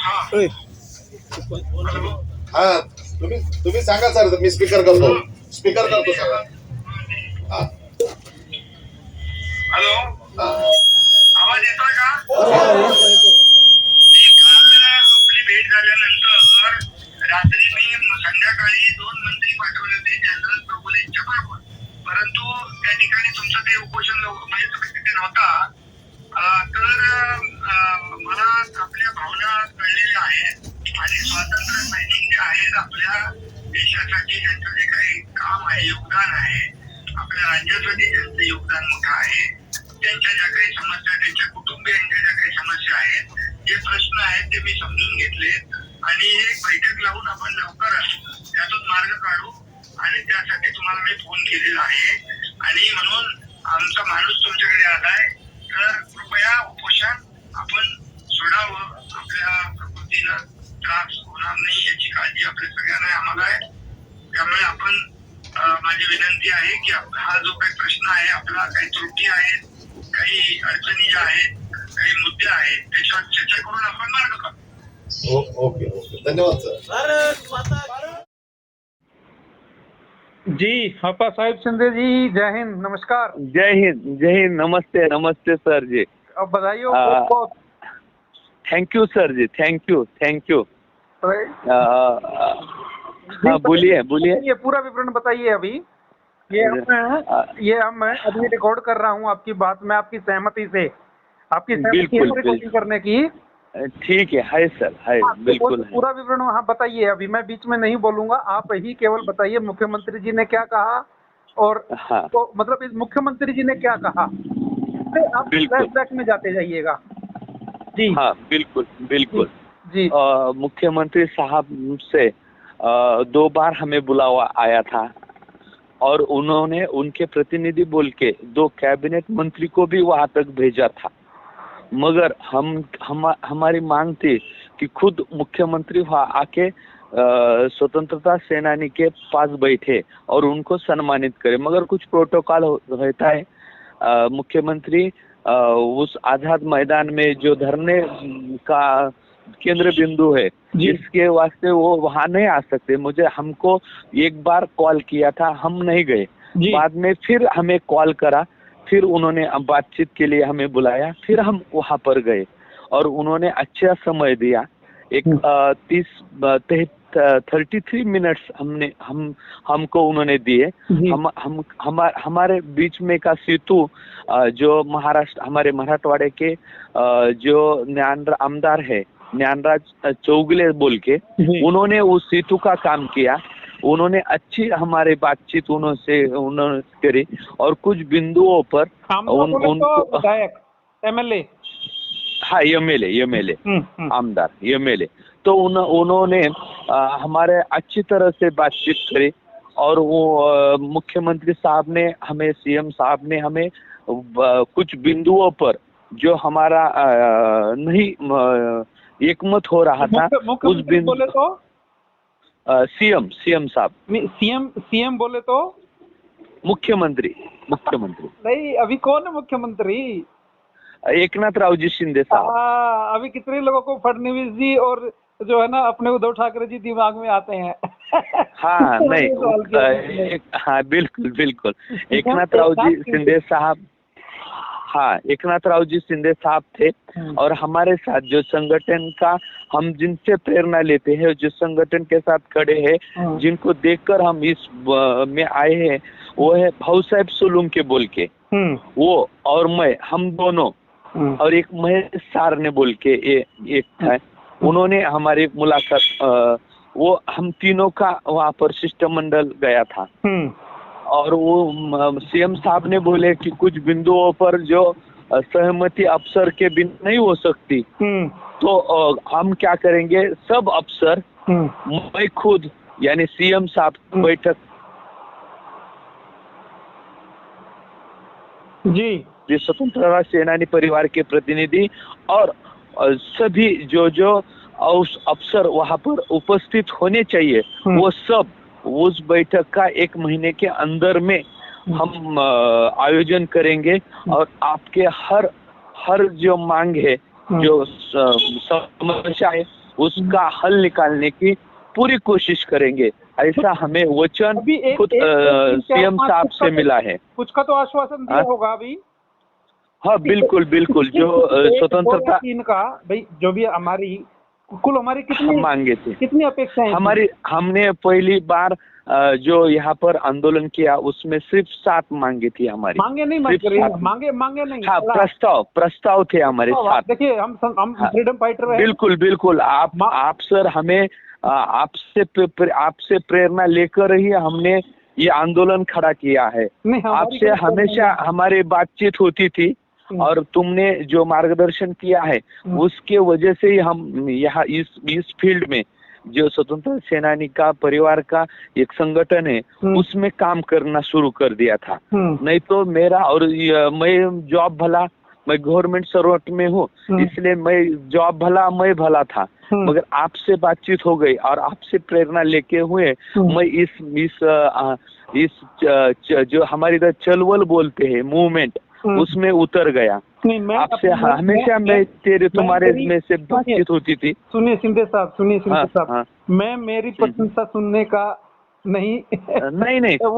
ओय. हा तुम्ही तुम्ही सांगा सर, मी स्पीकर करतो सांगा. हा. हॅलो, हा. आवाज येतोय का? काल आपली भेट झाल्यानंतर रात्री मी संध्याकाळी 2 मंत्री पाठवले होते ज्ञानराज प्रभुल यांच्या बरोबर, परंतु त्या ठिकाणी तुमचं ते उपोषण म्हणजे तुम्ही तिथे नव्हता. तर मला आपल्या भावना कळलेल्या आहेत आणि स्वातंत्र्य सैनिक जे आहेत आपल्या देशासाठी ज्यांचं जे काही काम आहे, योगदान आहे, आपल्या राज्यासाठी ज्यांचं योगदान मोठं आहे, त्यांच्या ज्या काही समस्या, त्यांच्या कुटुंबियांच्या ज्या काही समस्या आहेत, जे प्रश्न आहेत ते मी समजून घेतले आणि एक बैठक लावून आपण लवकरच त्यातून मार्ग काढू आणि त्यासाठी तुम्हाला मी फोन केलेला आहे. आणि म्हणून आमचा माणूस तुमच्याकडे आलाय, तर कृपया उपोषण आपण सोडावं. आपल्या प्रकृतीला त्रास होणार नाही याची काळजी आपल्या सगळ्यांना आम्हाला आहे. त्यामुळे आपण माझी विनंती आहे की हा जो काही प्रश्न आहे आपला, काही त्रुटी आहेत, काही अडचणी ज्या आहेत, काही मुद्दे आहेत, त्याच्यावर चर्चा करून आपण मार्ग काढू. ओके ओके, धन्यवाद सर. जी आपा साहेब शिंदे जी, जय हिंद, नमस्कार. जय हिंद, नमस्ते नमस्ते सर जी. अब बधाई हो बहुत बहुत. Thank you sir ji, thank you. हाँ बोलिए. ये पूरा विवरण बताइए. अभी ये हम अभी रिकॉर्ड कर रहा हूँ आपकी बात में, आपकी सहमति से, आपकी सहमति है रिकॉर्डिंग करने की. ठीक है सर, है बिल्कुल है. पूरा विवरण वहाँ बताइए. अभी मैं बीच में नहीं बोलूंगा, आप ही केवल बताइए मुख्यमंत्री जी ने क्या कहा और हाँ. तो मतलब इस मुख्यमंत्री जी ने क्या कहा, फिर आप फ्लैशबैक में जाते जाइएगा. जी हाँ बिल्कुल जी. मुख्यमंत्री साहब से 2 बार हमें बुलावा आया था और उन्होंने उनके प्रतिनिधि बोल के 2 कैबिनेट मंत्री को भी वहां तक भेजा था, मगर हमारी मांग थी कि खुद मुख्यमंत्री वहां आके स्वतंत्रता सेनानी के पास बैठे और उनको सम्मानित करे, मगर कुछ प्रोटोकॉल रहता है. मुख्यमंत्री उस आजाद मैदान में जो धरने का केंद्र बिंदु है, जिसके वास्ते वो वहां नहीं आ सकते. हमको एक बार कॉल किया था, हम नहीं गए. बाद में फिर हमें कॉल करा, फिर उन्होंने बातचीत के लिए हमें बुलाया, फिर हम वहां पर गए और उन्होंने अच्छा समय दिया. एक 33 मिनट्स हमको उन्होंने दिए. हमारे बीच में का सेतु जो महाराष्ट्र, हमारे मराठवाड़े के जो आमदार है ज्ञानराज चौगले बोल के, उन्होंने उस सेतु का काम किया. उन्होंने अच्छी हमारे बातचीत उन्होंने करी और कुछ बिंदुओं पर विधायक, एमएलए, हाँ एमएलए आमदार एमएलए, तो उन्होंने हमारे अच्छी तरह से बातचीत करी और वो मुख्यमंत्री साहब ने हमें, सीएम साहब ने हमें कुछ बिंदुओं पर जो हमारा नहीं एकमत हो रहा था, उस बिंदु बोले तो सीएम साहब, सीएम बोले तो मुख्यमंत्री नहीं, अभी कौन है मुख्यमंत्री? एकनाथरावजी शिंदे साहब. अभी कितने लोगों को फडणवीस जी और जो है ना अपने उद्धव ठाकरे जी दिमाग में आते हैं. हाँ नहीं, हाँ बिल्कुल एकनाथरावजी शिंदे साहब, हाँ एकनाथरावजी शिंदे साहब थे. और हमारे साथ जो संगठन का हम जिनसे प्रेरणा लेते हैं, जो संगठन के साथ खड़े हैं, जिनको देखकर हम इस में आए हैं, वो है भाऊ साहेब सोलुंके बोल के, वो और मैं, हम दोनों, और एक महेश सार ने बोल के एक था, उन्होंने हमारी मुलाकात, वो हम तीनों का वहाँ पर शिष्टमंडल गया था. और वो सीएम साहब ने बोले कि कुछ बिंदुओं पर जो सहमति अफसर के बिना नहीं हो सकती, तो हम क्या करेंगे, सब अफसर, मैं खुद यानी सीएम साहब बैठक जी, स्वतंत्रता सेनानी परिवार के प्रतिनिधि और सभी जो अफसर वहाँ पर उपस्थित होने चाहिए, वो सब उस बैठक का 1 महीने के अंदर में हम आयोजन करेंगे और आपके हर जो मांग है जो समस्या है उसका हल निकालने की पूरी कोशिश करेंगे, ऐसा हमें वचन खुद सीएम साहब से मिला है। कुछ का तो आश्वासन दिया होगा अभी। हाँ बिल्कुल बिल्कुल, जो स्वतंत्रता इनका भाई जो भी हमारी कुल हमारी कितनी मांगे थे, कितनी अपेक्षाएं हमारी हमने पहली बार जो यहाँ पर आंदोलन किया उसमें सिर्फ 7 मांगे थी हमारी। मांगे नहीं मांगे नहीं। हाँ प्रस्ताव थे हमारे साथ। देखिए हम फ्रीडम फाइटर हैं। बिल्कुल बिल्कुल, आप सर हमें आपसे प्रेरणा लेकर ही हमने ये आंदोलन खड़ा किया है। आपसे हमेशा हमारी बातचीत होती थी और तुमने जो मार्गदर्शन किया है उसके वजह से ही हम यहाँ इस फील्ड में जो स्वतंत्र सेनानी का परिवार का एक संगठन है उसमें काम करना शुरू कर दिया था। नहीं तो मेरा और मैं जॉब भला, मैं गवर्नमेंट सर्वेंट में हूँ इसलिए मैं जॉब भला मैं भला था, मगर आपसे बातचीत हो गई और आपसे प्रेरणा लेके हुए मैं इस जो हमारी इधर चलवल बोलते हैं मूवमेंट उसमें उतर गया। आपसे हमेशा मैं तुम्हारे में से बातचीत होती थी। सुनिए शिंदे साहब, मैं मेरी प्रशंसा सुनने का नहीं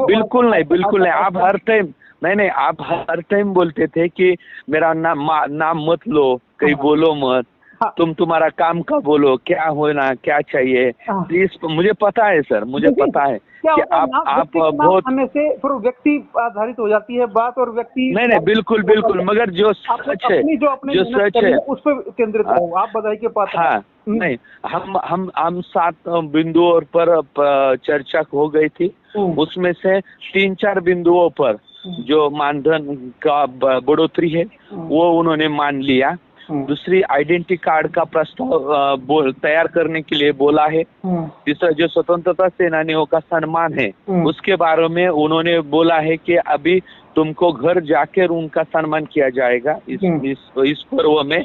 बिल्कुल नहीं। आप हर टाइम नहीं आप हर टाइम बोलते थे कि मेरा नाम मत लो, कहीं बोलो मत, तुम्हारा काम का बोलो, क्या होना क्या चाहिए। मुझे पता है सर, मुझे पता है कि आप बहुत से फिर व्यक्ति आधारित हो जाती है बात और व्यक्ति नहीं बिल्कुल, मगर जो सच है जो सच है उस पर केंद्रित हो। आप बधाई के पात्र। हाँ नहीं, हम 7 बिंदुओं पर चर्चा हो गई थी, उसमें से 3-4 बिंदुओं पर जो मानधन का बढ़ोतरी है वो उन्होंने मान लिया। दूसरी आइडेंटिटी कार्ड का प्रस्ताव तैयार करने के लिए बोला है। तीसरा जो स्वतंत्रता सेनानियों का सम्मान है उसके बारे में उन्होंने बोला है कि अभी तुमको घर जाकर उनका सम्मान किया जाएगा इस पर्व में।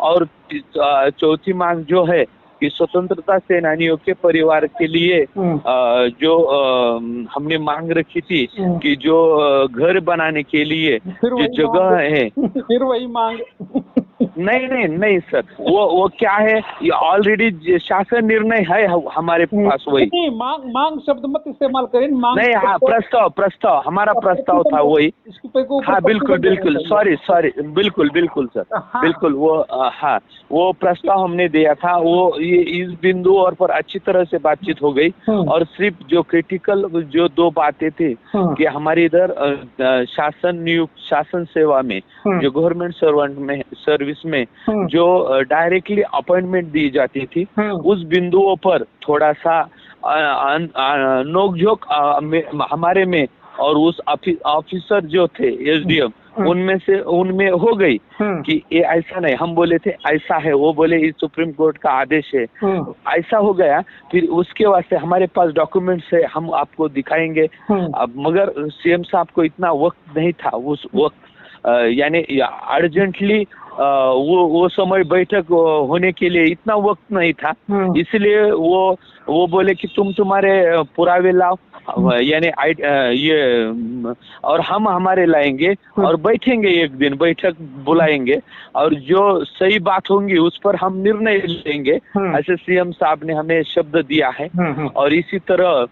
और चौथी मांग जो है कि स्वतंत्रता सेनानियों के परिवार के लिए जो हमने मांग रखी थी कि जो घर बनाने के लिए जो जगह है, फिर वही मांग नहीं सर, वो क्या है, ये ऑलरेडी शासन निर्णय है हमारे पास। वही मांग शब्द मत इस्तेमाल करें। नहीं हाँ, प्रस्ताव हमारा प्रस्ताव था वही। हाँ बिल्कुल सॉरी बिल्कुल सर, बिल्कुल वो प्रस्ताव हमने दिया था। वो ये इस बिंदु और पर अच्छी तरह से बातचीत हो गई और सिर्फ जो क्रिटिकल जो 2 बातें थी कि हमारी इधर शासन सेवा में जो गवर्नमेंट सर्वेंट में सर्विस में जो डायरेक्टली अपॉइंटमेंट दी जाती थी उस बिंदुओं पर थोड़ा सा नोकझोंक हमारे में और उस ऑफिसर जो थे एसडीएम उनमें हो गई कि ये ऐसा नहीं, हम बोले थे ऐसा है, वो बोले ये सुप्रीम कोर्ट का आदेश है, ऐसा हो गया। फिर उसके वास्ते हमारे पास डॉक्यूमेंट्स है, हम आपको दिखाएंगे। अब मगर सीएम साहब को इतना वक्त नहीं था उस वक्त, यानी अर्जेंटली वो समय बैठक होने के लिए इतना वक्त नहीं था, इसलिए वो बोले कि तुम्हारे पुरावे लाओ, यानी ये और हम हमारे लाएंगे और बैठेंगे, एक दिन बैठक बुलाएंगे और जो सही बात होंगी उस पर हम निर्णय लेंगे, ऐसे सीएम साहब ने हमें शब्द दिया है। और इसी तरह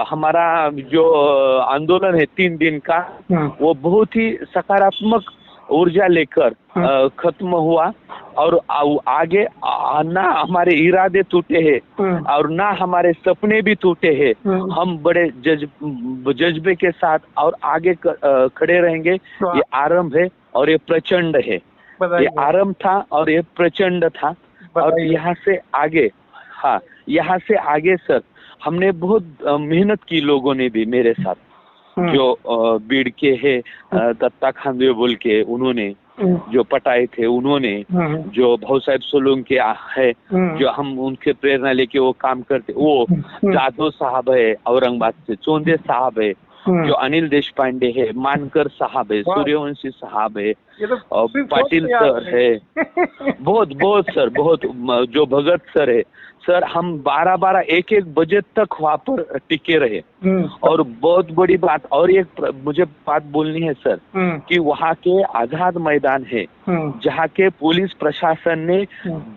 हमारा जो आंदोलन है 3 दिन का वो बहुत ही सकारात्मक ऊर्जा लेकर खत्म हुआ और आगे ना हमारे इरादे टूटे हैं और ना हमारे सपने भी टूटे हैं। हम बड़े जज्बे के साथ और आगे खड़े रहेंगे। ये आरंभ है और ये प्रचंड है, ये आरंभ था और ये प्रचंड था। और यहाँ से आगे सर हमने बहुत मेहनत की, लोगों ने भी मेरे साथ, जो बीड़ के है दत्ता खांदे बोल के उन्होंने जो पटाए थे, उन्होंने जो भाऊ साहब सोलंकी है जो हम उनके प्रेरणा लेके वो काम करते, वो जादव साहब है औरंगाबाद से, चौंधे साहब है जो अनिल देशपांडे है, मानकर साहब है, वाह। सूर्यवंशी साहब है, ये तो और सिर्फ पाटिल सोच के सर है, बहुत बहुत सर, बहुत जो भगत सर है सर, हम 12-12 1-1 बजे तक वहाँ पर टिके रहे। और बहुत बड़ी बात और मुझे बात बोलनी है सर, कि वहाँ के आजाद मैदान है जहाँ के पुलिस प्रशासन ने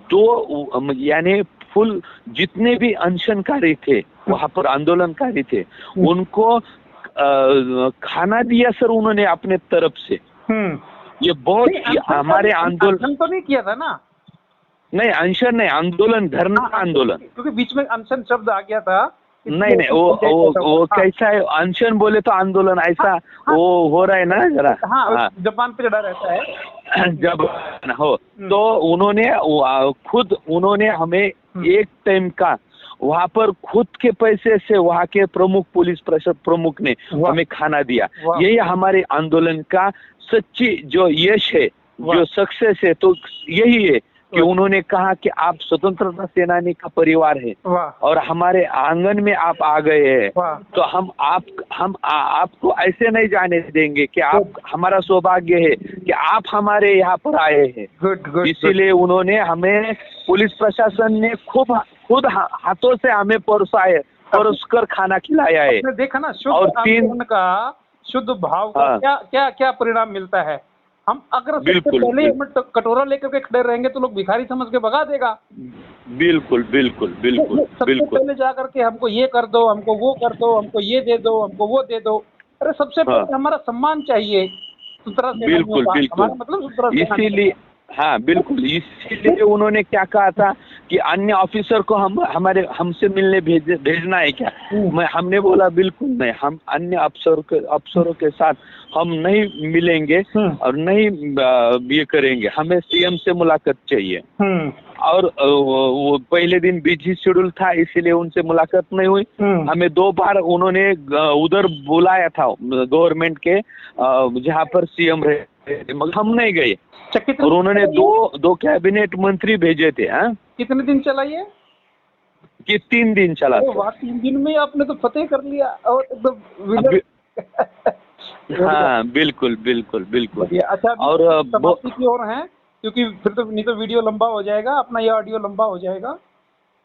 2 यानी फुल जितने भी अनशनकारी थे वहाँ पर आंदोलनकारी थे उनको खाना दिया सर उन्होंने अपने तरफ से। ये बहुत हमारे आंदोलन तो नहीं किया था ना? नहीं, अनशन नहीं, आंदोलन, धरना आंदोलन, क्योंकि बीच में अनशन शब्द आ गया था। नहीं नहीं, वो कैसा है, अनशन बोले तो आंदोलन ऐसा वो हो रहा है ना जरा। हाँ, जापान पे चढ़ा रहता है जब हो तो उन्होंने हमें एक टाइम का वहाँ पर खुद के पैसे से वहाँ के प्रमुख पुलिस प्रमुख ने हमें खाना दिया। यही हमारे आंदोलन का सच्ची जो यश है, जो सक्सेस है, तो यही है कि उन्होंने कहा कि आप स्वतंत्रता सेनानी का परिवार है और हमारे आंगन में आप आ गए हैं, तो हम आपको ऐसे नहीं जाने देंगे कि आप, हमारा सौभाग्य है कि आप हमारे यहाँ पर आए हैं। इसीलिए उन्होंने हमें, पुलिस प्रशासन ने खुद हाथों से हमें परोसकर खाना खिलाया है। देखा ना, शुद्ध आंदोलन का, शुद्ध भाव का क्या क्या परिणाम मिलता है। हम अगर सबसे पहले कटोरा लेकर के खड़े रहेंगे तो लोग भिखारी समझ के भगा देगा। बिल्कुल बिल्कुल बिल्कुल सबसे पहले जा करके हमको ये कर दो, हमको वो कर दो, हमको ये दे दो, हमको वो दे दो। अरे सबसे पहले हमारा सम्मान चाहिए। बिल्कुल बिल्कुल, मतलब इसीलिए हाँ बिल्कुल, इसीलिए उन्होंने क्या कहा था कि अन्य ऑफिसर को हमसे मिलने भेजना है क्या? हमने बोला बिल्कुल नहीं, हम अन्य अफसरों के साथ हम नहीं मिलेंगे और नहीं ये करेंगे, हमें सीएम से मुलाकात चाहिए। और वो पहले दिन बिजी शेड्यूल था इसीलिए उनसे मुलाकात नहीं हुई। हमें 2 बार उन्होंने उधर बुलाया था गवर्नमेंट के जहाँ पर सीएम रहे, मगर हम नहीं गए। और उन्होंने दो कैबिनेट मंत्री भेजे थे। कितने दिन चला ये? कि 3 दिन चला। 3 दिन में आपने तो फतेह कर लिया और एकदम हाँ बिल्कुल बिल्कुल बिल्कुल। अच्छा, और समाप्ति की ओर हैं, क्योंकि फिर तो नहीं तो वीडियो लंबा हो जाएगा, अपना ये ऑडियो लंबा हो जाएगा,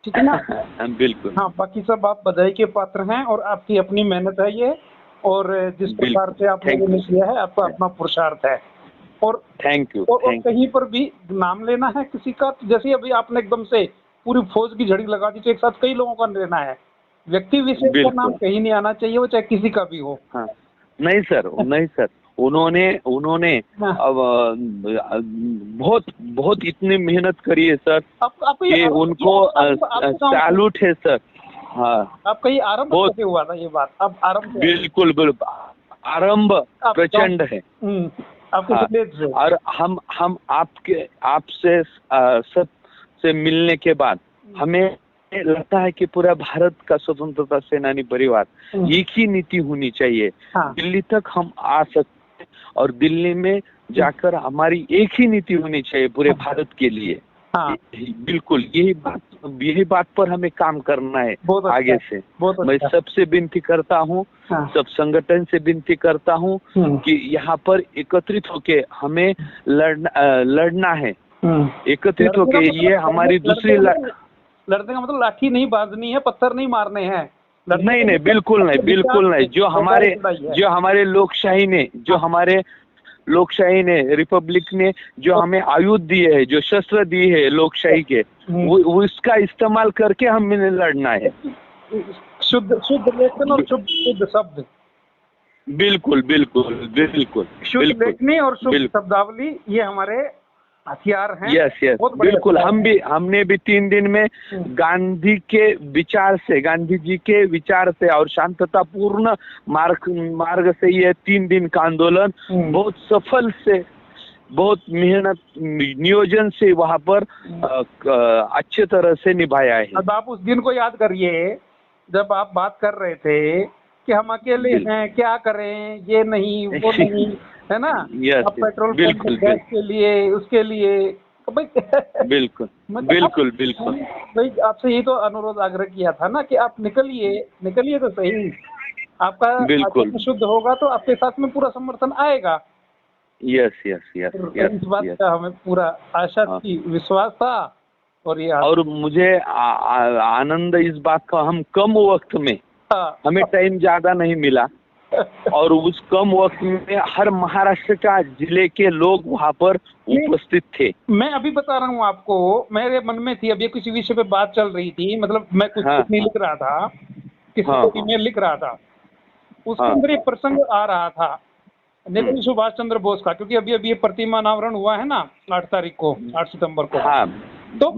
ठीक है ना? बिल्कुल। हाँ, बाकी सब आप बधाई के पात्र हैं और आपकी अपनी मेहनत है ये, और जिस प्रकार से आप लोगों ने किया है आपका अपना पुरुषार्थ है। और थैंक यू। और कहीं पर भी नाम लेना है किसी का, जैसे अभी आपने एकदम से पूरी फौज की झड़ी लगा दी, तो एक साथ कई लोगों का लेना है, व्यक्ति विशेष का नाम कहीं नहीं आना चाहिए, वो चाहे किसी का भी हो। हाँ, नहीं सर, नहीं सर, उन्होंने बहुत इतनी मेहनत करी है सर, ये उनको सैल्यूट है सर। हाँ, आपका ये आरंभ कैसे हुआ था? ये बात अब आरंभ बिल्कुल बिल्कुल, आरंभ प्रचंड है। और हम आपसे सबसे मिलने के बाद हमें लगता है कि पूरा भारत का स्वतंत्रता सेनानी परिवार एक ही नीति होनी चाहिए। दिल्ली तक हम आ सकते और दिल्ली में जाकर हमारी एक ही नीति होनी चाहिए पूरे भारत के लिए। बिल्कुल, यही बात पर हमें काम करना है आगे से। मैं सबसे विनती करता हूँ, सब संगठन से विनती करता हूँ कि यहाँ पर एकत्रित होके हमें लड़ना है। एकत्रित होके, ये हमारी दूसरी लड़ने का मतलब लाठी नहीं बांधनी है, पत्थर नहीं मारने हैं। नहीं, बिल्कुल नहीं। जो हमारे लोकशाही ने रिपब्लिक ने जो हमें आयुध दिए है, जो शस्त्र दिए है लोकशाही के, वो इसका इस्तेमाल करके हमें लड़ना है। शुद्ध लेखन और शुद्ध शब्द। बिल्कुल। शुद्ध लेखनी और शुद्ध शब्दावली, ये हमारे हथियार हैं। यस बिल्कुल। हमने भी 3 दिन में गांधी जी के विचार से और शांतता पूर्ण मार्ग से ये 3 दिन का आंदोलन बहुत सफल से, बहुत मेहनत नियोजन से वहाँ पर अच्छे तरह से निभाया है। अब आप उस दिन को याद करिए जब आप बात कर रहे थे कि हम अकेले हैं, क्या करें, ये नहीं वो नहीं, है ना? अब पेट्रोल पंप गैस के लिए, उसके लिए बिल्कुल भाई आपसे यही तो अनुरोध आग्रह किया था ना कि आप निकलिए तो सही। आपका आचरण शुद्ध होगा तो आपके साथ में पूरा समर्थन आएगा। यस यस यस यस, इस बात का हमें पूरा आशा थी, विश्वास था। और मुझे आनंद इस बात का, हम कम वक्त में, हमें टाइम ज्यादा नहीं मिला और उस कम वक्त में हर महाराष्ट्र का जिले के लोग वहाँ पर उपस्थित थे। मैं अभी बता रहा हूँ आपको, मेरे मन में थी, अभी किसी विषय पे बात चल रही थी, मतलब मैं कुछ नहीं लिख रहा था, किसी को ईमेल लिख रहा था, उसके अंदर एक प्रसंग आ रहा था नेताजी सुभाष चंद्र बोस का, क्योंकि अभी ये प्रतिमा अनावरण हुआ है ना 8 तारीख को, 8 सितंबर को। तो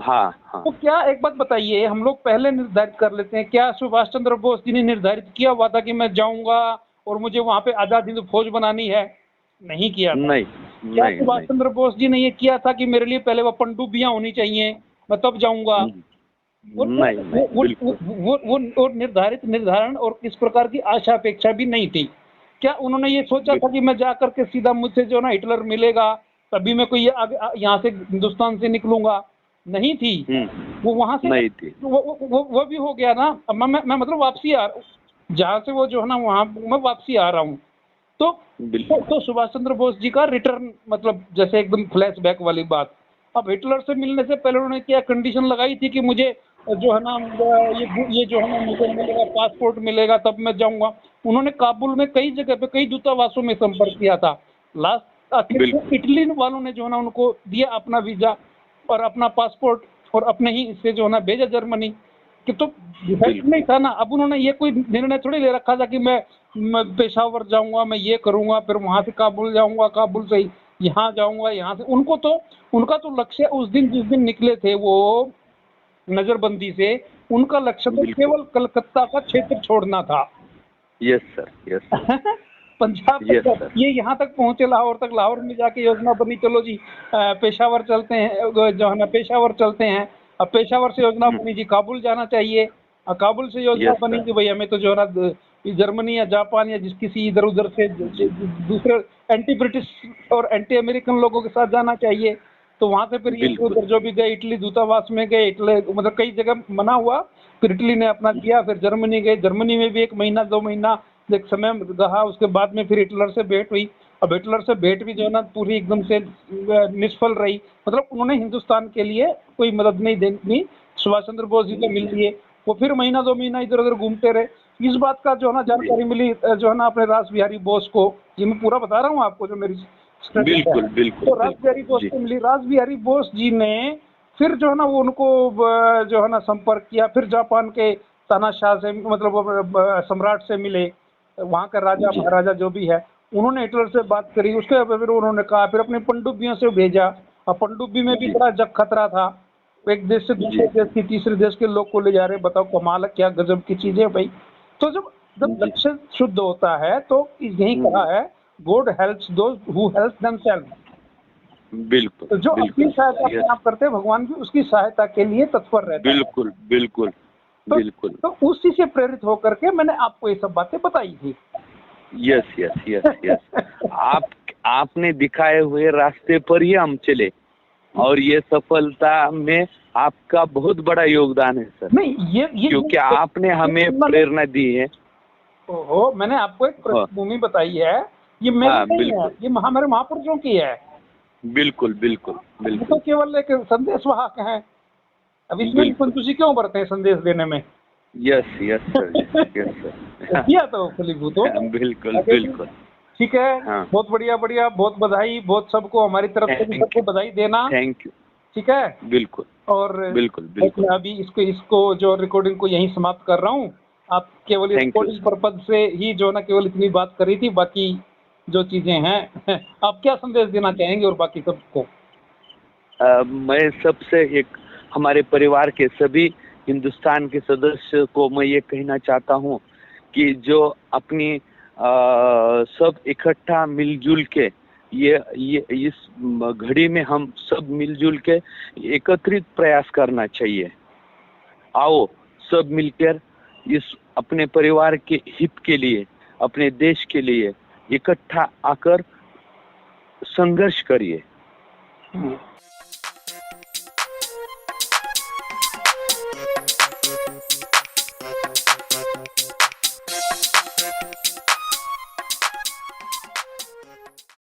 क्या एक बात बताइए, हम लोग पहले निर्धारित कर लेते हैं, क्या सुभाष चंद्र बोस जी ने निर्धारित किया हुआ था कि मैं जाऊंगा और मुझे वहां पे आजाद हिंद फौज बनानी है? नहीं किया था। नहीं, क्या सुभाष चंद्र बोस जी ने ये किया था कि मेरे लिए पहले वो पनडुब्बियां होनी चाहिए, मैं तब जाऊंगा? वो निर्धारण और इस प्रकार की आशा अपेक्षा भी नहीं थी। क्या उन्होंने ये सोचा था कि मैं जाकर के सीधा मुझसे जो ना हिटलर मिलेगा तभी मैं कोई यहाँ से हिंदुस्तान से निकलूंगा? नहीं थी। वो वहां से नहीं थी। वो भी हो गया ना। मैं मतलब वापसी जहाँ से वो जो है ना वहाँ मैं वापसी आ रहा हूँ तो सुभाष चंद्र बोस जी का रिटर्न, मतलब जैसे एकदम फ्लैशबैक वाली बात। अब हिटलर से मिलने से पहले उन्होंने क्या कंडीशन लगाई थी कि मुझे जो है ना ये जो है ना मुझे मिलेगा, पासपोर्ट मिलेगा तब मैं जाऊंगा। उन्होंने काबुल में कई जगह पे कई दूतावासों में संपर्क किया था। लास्ट आखिर इटली वालों ने जो है ना उनको दिया अपना वीजा और अपना पासपोर्ट और अपने ही इससे जो है ना भेजा जर्मनी कि तो नहीं था ना। अब उन्होंने ये कोई निर्णय थोड़ी ले रखा था कि मैं पेशावर जाऊंगा, मैं ये करूंगा, फिर वहां से काबुल जाऊंगा, काबुल से यहाँ जाऊंगा, यहाँ से उनका तो लक्ष्य उस दिन जिस दिन निकले थे वो नजरबंदी से, उनका लक्ष्य तो केवल कलकत्ता का क्षेत्र छोड़ना था। यस सर, यस पंजाब ये यहाँ तक पहुंचे, लाहौर तक। लाहौर में जाके योजना बनी, चलो जी पेशावर चलते हैं, जो है ना पेशावर चलते हैं। अब पेशावर से योजना बनी जी काबुल जाना चाहिए। काबुल से योजना बनी कि भाई हमें तो जो है ना जर्मनी या जापान या किसी इधर उधर से दूसरे एंटी ब्रिटिश और एंटी अमेरिकन लोगों के साथ जाना चाहिए। तो वहां से फिर ये उधर जो भी गए, इटली दूतावास में गए, इटली मतलब कई जगह मना हुआ, फिर इटली ने अपना किया, फिर जर्मनी गए, जर्मनी में भी 1 महीना 2 महीना एक समय रहा। उसके बाद में फिर हिटलर से भेंट हुई। अब हिटलर से भेंट भी जो है ना पूरी एकदम से निष्फल रही, मतलब उन्होंने हिंदुस्तान के लिए कोई मदद नहीं देनी। सुभाष चंद्र बोस जी को मिल लिए, वो फिर महीना 2 महीना इधर उधर घूमते रहे। इस बात का जो है ना जानकारी मिली जो है ना अपने रास बिहारी बोस को, ये मैं पूरा बता रहा हूँ आपको जो मेरी बिल्कुल बिल्कुल तो रास बिहारी बोस को मिली। रास बिहारी बोस जी ने फिर जो है ना वो उनको जो है ना संपर्क किया, फिर जापान के तानाशाह से मतलब सम्राट से मिले, वहाँ का राजा महाराजा जो भी है, उन्होंने हिटलर से बात करी। उसके फिर उन्होंने कहा, फिर अपने पनडुब्बियों से भेजा। और पनडुब्बी में भी बड़ा जग खतरा था, एक देश से दूसरे देश की तीसरे देश के लोग को ले जा रहे। बताओ कमाल, क्या गजब की चीज है भाई। तो जब लक्ष्य शुद्ध होता है तो यही कहा है, God helps those who help themselves. बिल्कुल। तो जो अपनी सहायता अपने आप करते हैं, भगवान भी उसकी सहायता के लिए तत्पर रहता है। बिल्कुल बिल्कुल बिल्कुल। तो उसी से प्रेरित होकर के मैंने आपको ये सब बातें बताई थी। यस यस यस यस आपने दिखाए हुए रास्ते पर ही हम चले और ये सफलता में आपका बहुत बड़ा योगदान है सर। नहीं ये क्योंकि आपने हमें प्रेरणा दी है। ओहो, मैंने आपको एक पृष्ठभूमि बताई है, ये मेरी नहीं है, ये हमारे महापुरुषों की है। बिल्कुल बिल्कुल बिल्कुल। तो केवल एक संदेश वाहक है। अब इसमें कंजूसी क्यों बरते हैं संदेश देने में? Yes yes sir, yes sir. किया तो फलीभूत हो। बिल्कुल बिल्कुल। ठीक है। बहुत बढ़िया बढ़िया, बहुत बधाई, बहुत सबको हमारी तरफ से सबको बधाई देना। Thank you. ठीक है। बिल्कुल। और बिल्कुल बिल्कुल। मैं अभी इसको जो रिकॉर्डिंग को यहीं समाप्त कर रहा हूँ। आप केवल रिकॉर्डिंग पर्पज से ही जो ना केवल इतनी बात करी थी, बाकी जो चीजें हैं आप क्या संदेश देना चाहेंगे और बाकी सबको? मैं सबसे एक हमारे परिवार के सभी हिंदुस्तान के सदस्य को मैं ये कहना चाहता हूँ कि जो अपनी सब इकट्ठा मिलजुल के ये इस घड़ी में हम सब मिलजुल के एकत्रित प्रयास करना चाहिए। आओ सब मिलकर इस अपने परिवार के हित के लिए, अपने देश के लिए इकट्ठा आकर संघर्ष करिए।